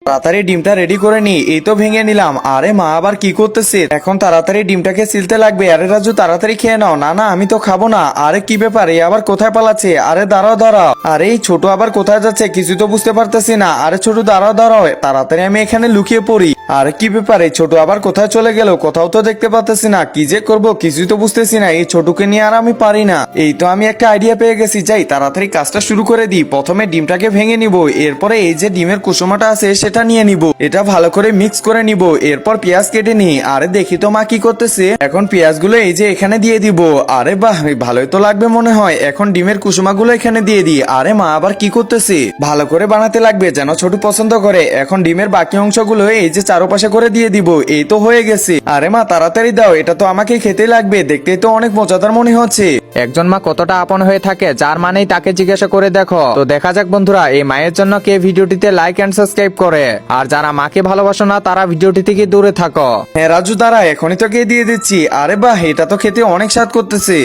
তাড়াতাড়ি ডিমটা রেডি করে নি, এই তো ভেঙে নিলাম। আরে মা আবার কি করতেছে? এখন তাড়াতাড়ি ডিমটাকে ছিলতে লাগবে। আরে রাজু তাড়াতাড়ি খেয়ে নাও। না না আমি তো খাবো না। আরে কি ব্যাপার, এ আবার কোথায় পালাচ্ছে? আরে দাঁড়াও দাঁড়াও। আরে এই ছোট আবার কোথায় যাচ্ছে কিছু তো বুঝতে পারতেছি না। আরে ছোট দাঁড়াও দাঁড়াও, তাড়াতাড়ি আমি এখানে লুকিয়ে পড়ি। আরে কি ব্যাপার, এই ছোট আবার কোথায় চলে গেল? কোথাও তো দেখতে পাচ্তেছি না। কি যে করবো কিছুই তো বুঝতেছি না। এই ছোটকে নিয়ে আর আমি পারি না। এই তো আমি একটা আইডিয়া পেয়ে গেছি, যাই তাড়াতাড়ি কাজটা শুরু করে দিই। প্রথমে ডিমটাকে ভেঙে নিব, এরপরে এই যে ডিমের কুসুমাটা আছে সেটা নিয়ে নিব, এটা ভালো করে মিক্স করে নিব। এরপর পেঁয়াজ কেটে নি। আরে দেখি তো মা কি করতেছে। এখন পেঁয়াজগুলো এই যে এখানে দিয়ে দিব। আরে বাহ ভালোই তো লাগবে মনে হয়। এখন ডিমের কুসুমাগুলো এখানে দিয়ে দিই। আরে মা আবার কি করতেছে? ভালো করে বানাতে লাগবে যেন ছোট পছন্দ করে। এখন ডিমের বাকি অংশগুলো এই যে চারপাশে করে দিয়ে দিব। এই তো হয়ে গেছে। আরে মা তাড়াতাড়ি দাও, এটা তো আমাকে খেতে লাগবে। দেখতেই তো অনেক মজাদার মনে হচ্ছে। একজন মা কতটা আপন হয়ে থাকে যার মানেই তাকে জিজ্ঞাসা করে দেখো। তো দেখা যাক বন্ধুরা, এই মায়ের জন্য কে ভিডিওটিতে লাইক এন্ড সাবস্ক্রাইব করে। আর যারা মাকে ভালোবাসো না তারা ভিডিওটি থেকে দূরে থাকো। হ্যাঁ রাজু দাঁড়া, এখনই তোকে দিয়ে দিচ্ছি। আরে বাহ এটা তো খেতে অনেক স্বাদ করতেছে।